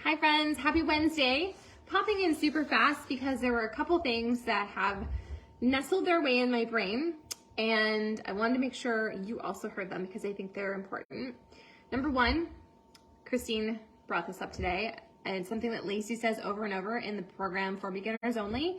Hi friends, happy Wednesday. Popping in super fast because there were a couple things that have nestled their way in my brain and I wanted to make sure you also heard them because I think they're important. Number one, Christine brought this up today and it's something that Lacey says over and over in the program for beginners only.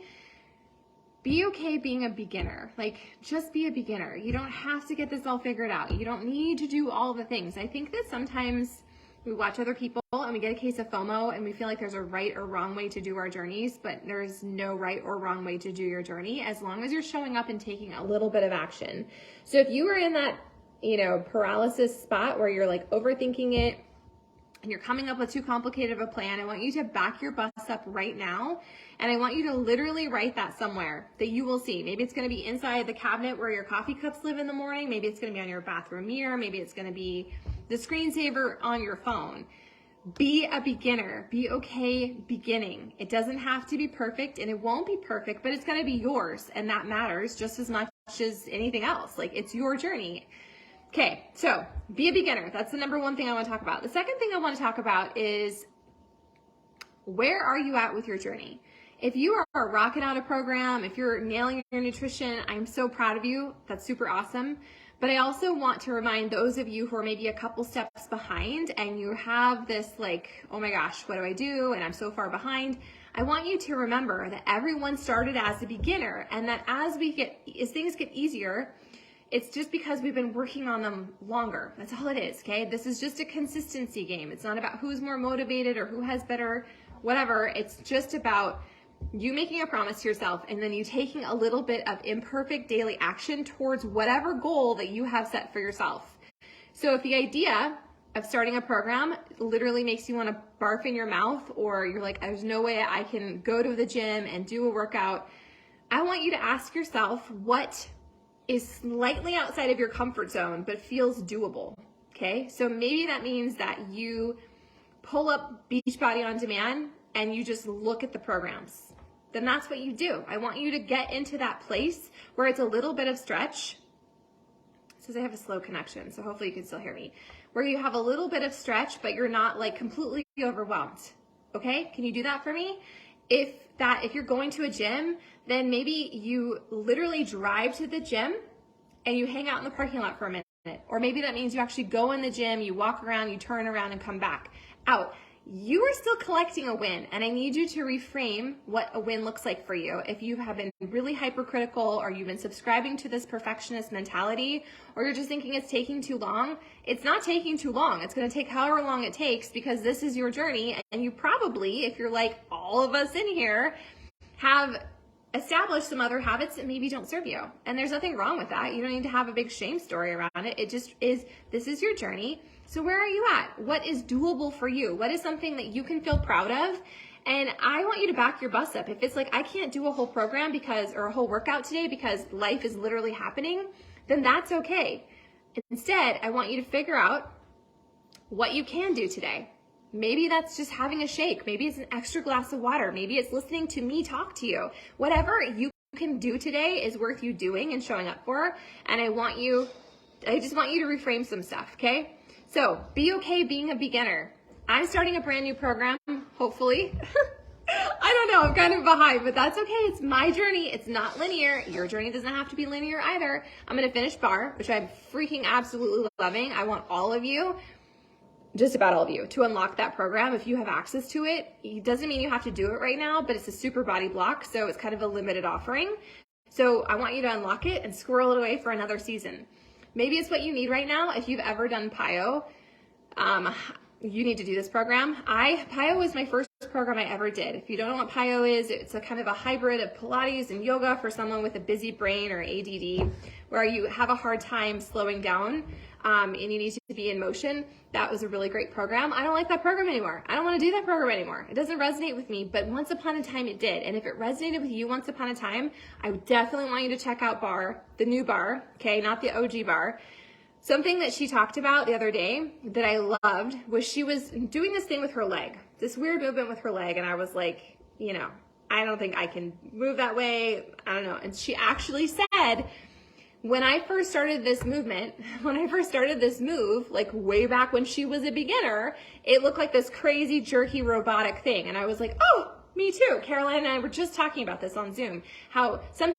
Be okay being a beginner. Like, just be a beginner. You don't have to get this all figured out. You don't need to do all the things. I think that sometimes we watch other people and we get a case of FOMO and we feel like there's a right or wrong way to do our journeys, but there's no right or wrong way to do your journey as long as you're showing up and taking a little bit of action. So if you are in that, paralysis spot where you're like overthinking it and you're coming up with too complicated of a plan, I want you to back your bus up right now. And I want you to literally write that somewhere that you will see. Maybe it's going to be inside the cabinet where your coffee cups live in the morning. Maybe it's going to be on your bathroom mirror. Maybe it's going to be the screensaver on your phone. Be a beginner. Be okay beginning. It doesn't have to be perfect and it won't be perfect, but it's going to be yours. And that matters just as much as anything else. Like, it's your journey. Okay, so be a beginner. That's the number one thing I want to talk about. The second thing I want to talk about is, where are you at with your journey? If you are rocking out a program, if you're nailing your nutrition, I'm so proud of you. That's super awesome. But I also want to remind those of you who are maybe a couple steps behind and you have this like, oh my gosh, what do I do? And I'm so far behind. I want you to remember that everyone started as a beginner and that as things get easier, it's just because we've been working on them longer. That's all it is, okay? This is just a consistency game. It's not about who's more motivated or who has better whatever. It's just about you making a promise to yourself and then you taking a little bit of imperfect daily action towards whatever goal that you have set for yourself. So if the idea of starting a program literally makes you want to barf in your mouth, or you're like, there's no way I can go to the gym and do a workout, I want you to ask yourself what is slightly outside of your comfort zone but feels doable. Okay, so maybe that means that you pull up Beachbody On Demand and you just look at the programs. Then that's what you do. I want you to get into that place where it's a little bit of stretch. It says I have a slow connection, so hopefully you can still hear me. Where you have a little bit of stretch, but you're not like completely overwhelmed. Okay, can you do that for me? If you're going to a gym, then maybe you literally drive to the gym and you hang out in the parking lot for a minute. Or maybe that means you actually go in the gym, you walk around, you turn around and come back out. You are still collecting a win, and I need you to reframe what a win looks like for you. If you have been really hypercritical, or you've been subscribing to this perfectionist mentality, or you're just thinking it's taking too long, it's not taking too long. It's going to take however long it takes because this is your journey, and you probably, if you're like all of us in here, have established some other habits that maybe don't serve you. And there's nothing wrong with that. You don't need to have a big shame story around it. It just is, this is your journey. So where are you at? What is doable for you? What is something that you can feel proud of? And I want you to back your bus up. If it's like, I can't do a whole program or a whole workout today because life is literally happening, then that's okay. Instead, I want you to figure out what you can do today. Maybe that's just having a shake. Maybe it's an extra glass of water. Maybe it's listening to me talk to you. Whatever you can do today is worth you doing and showing up for. And I just want you to reframe some stuff, okay? So be okay being a beginner. I'm starting a brand new program, hopefully. I don't know, I'm kind of behind, but that's okay. It's my journey. It's not linear. Your journey doesn't have to be linear either. I'm going to finish bar, which I'm freaking absolutely loving. I want all of you, just about all of you, to unlock that program. If you have access to it, it doesn't mean you have to do it right now, but it's a super body block, so it's kind of a limited offering. So I want you to unlock it and squirrel it away for another season. Maybe it's what you need right now. If you've ever done PiYo, you need to do this program. PiYo was my first program I ever did. If you don't know what PiYo is, it's a kind of a hybrid of Pilates and yoga for someone with a busy brain or ADD, where you have a hard time slowing down and you need to be in motion. That was a really great program. I don't like that program anymore. I don't want to do that program anymore. It doesn't resonate with me, but once upon a time it did. And if it resonated with you once upon a time, I would definitely want you to check out bar, the new bar, okay, not the OG bar. Something that she talked about the other day that I loved was she was doing this thing with her leg, this weird movement with her leg. And I was like, I don't think I can move that way. I don't know. And she actually said, when I first started this movement, when I first started this move, like way back when she was a beginner, it looked like this crazy, jerky, robotic thing. And I was like, oh, me too. Caroline and I were just talking about this on Zoom, how some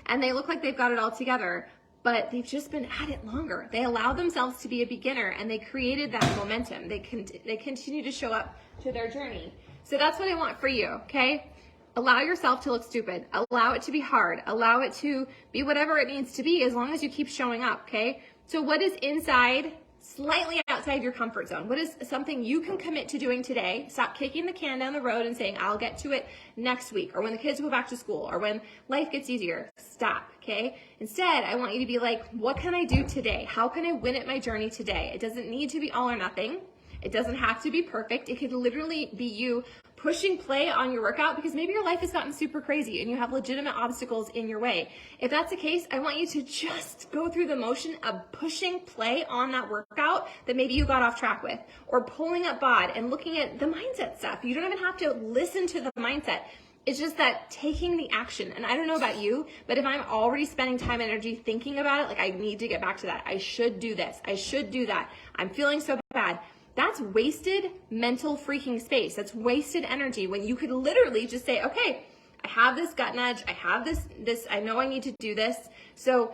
and they look like they've got it all together, but they've just been at it longer. They allowed themselves to be a beginner and they created that momentum. They continue to show up to their journey. So that's what I want for you, okay? Allow yourself to look stupid. Allow it to be hard. Allow it to be whatever it needs to be as long as you keep showing up, okay? So what is inside, slightly outside your comfort zone? What is something you can commit to doing today? Stop kicking the can down the road and saying, I'll get to it next week, or when the kids go back to school, or when life gets easier. Stop, okay? Instead, I want you to be like, what can I do today? How can I win at my journey today? It doesn't need to be all or nothing. It doesn't have to be perfect. It could literally be you pushing play on your workout because maybe your life has gotten super crazy and you have legitimate obstacles in your way. If that's the case, I want you to just go through the motion of pushing play on that workout that maybe you got off track with, or pulling up bod and looking at the mindset stuff. You don't even have to listen to the mindset. It's just that taking the action. And I don't know about you, but if I'm already spending time and energy thinking about it, like I need to get back to that. I should do this. I should do that. I'm feeling so bad. That's wasted mental freaking space. That's wasted energy when you could literally just say, okay, I have this gut nudge. I have this, I know I need to do this. So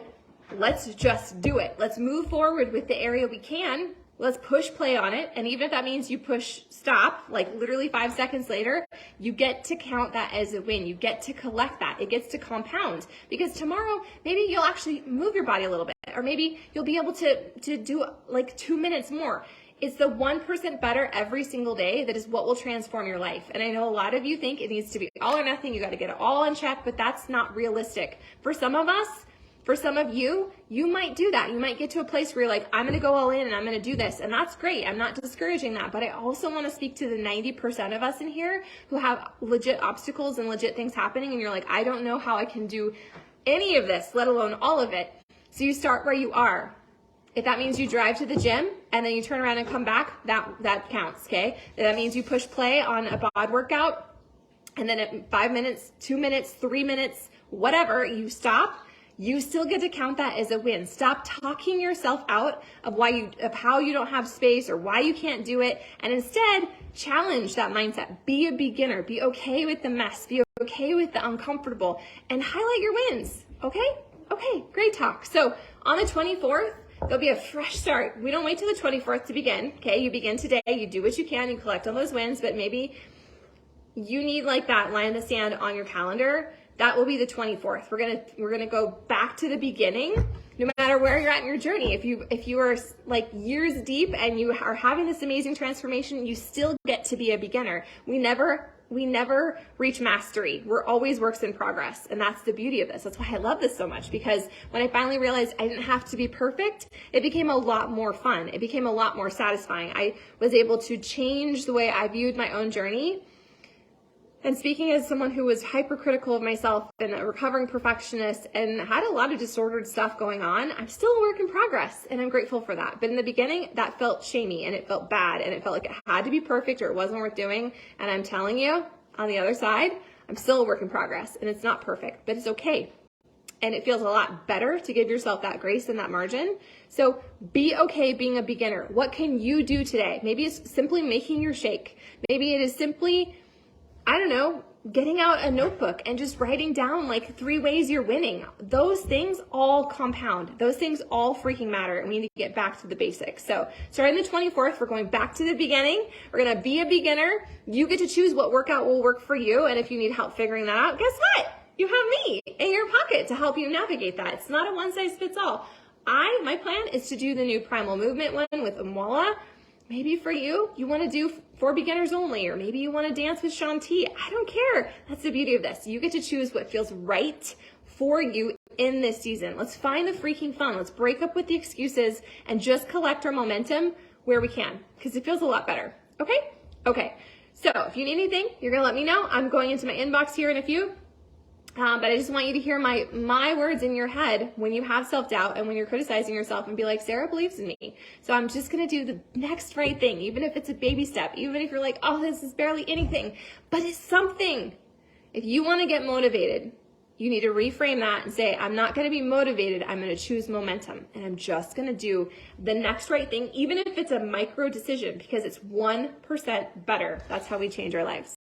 let's just do it. Let's move forward with the area we can. Let's push play on it. And even if that means you push stop, like literally 5 seconds later, you get to count that as a win. You get to collect that. It gets to compound because tomorrow, maybe you'll actually move your body a little bit, or maybe you'll be able to do like 2 minutes more. It's the 1% better every single day that is what will transform your life. And I know a lot of you think it needs to be all or nothing. You got to get it all in check, but that's not realistic. For some of us, for some of you, you might do that. You might get to a place where you're like, I'm going to go all in and I'm going to do this. And that's great. I'm not discouraging that. But I also want to speak to the 90% of us in here who have legit obstacles and legit things happening. And you're like, I don't know how I can do any of this, let alone all of it. So you start where you are. If that means you drive to the gym and then you turn around and come back, that counts, okay? If that means you push play on a bod workout and then at 5 minutes, 2 minutes, 3 minutes, whatever, you stop, you still get to count that as a win. Stop talking yourself out of how you don't have space or why you can't do it, and instead challenge that mindset. Be a beginner. Be okay with the mess. Be okay with the uncomfortable, and highlight your wins, okay? Okay, great talk. So on the 24th, there'll be a fresh start. We don't wait till the 24th to begin, okay? You begin today, you do what you can, you collect all those wins, but maybe you need like that line in the sand on your calendar. That will be the 24th. We're gonna go back to the beginning, no matter where you're at in your journey. If you are like years deep and you are having this amazing transformation, you still get to be a beginner. We never reach mastery. We're always works in progress. And that's the beauty of this. That's why I love this so much, because when I finally realized I didn't have to be perfect, it became a lot more fun. It became a lot more satisfying. I was able to change the way I viewed my own journey. And speaking as someone who was hypercritical of myself and a recovering perfectionist and had a lot of disordered stuff going on, I'm still a work in progress, and I'm grateful for that. But in the beginning, that felt shamey and it felt bad and it felt like it had to be perfect or it wasn't worth doing. And I'm telling you, on the other side, I'm still a work in progress and it's not perfect, but it's okay. And it feels a lot better to give yourself that grace and that margin. So be okay being a beginner. What can you do today? Maybe it's simply making your shake. Maybe it is simply, I don't know, getting out a notebook and just writing down like 3 ways you're winning. Those things all compound. Those things all freaking matter, and we need to get back to the basics. So starting the 24th, we're going back to the beginning. We're gonna be a beginner. You get to choose what workout will work for you, and if you need help figuring that out, guess what? You have me in your pocket to help you navigate that. It's not a one size fits all. My plan is to do the new Primal Movement one with Amwala. Maybe for you, you want to do for beginners only, or maybe you want to dance with Shanti. I don't care. That's the beauty of this. You get to choose what feels right for you in this season. Let's find the freaking fun. Let's break up with the excuses and just collect our momentum where we can, because it feels a lot better. Okay? Okay. So if you need anything, you're going to let me know. I'm going into my inbox here in a few. But I just want you to hear my words in your head when you have self-doubt and when you're criticizing yourself, and be like, Sarah believes in me. So I'm just going to do the next right thing, even if it's a baby step, even if you're like, oh, this is barely anything, but it's something. If you want to get motivated, You need to reframe that and say, I'm not going to be motivated. I'm going to choose momentum. And I'm just going to do the next right thing, even if it's a micro decision, because it's 1% better. That's how we change our lives.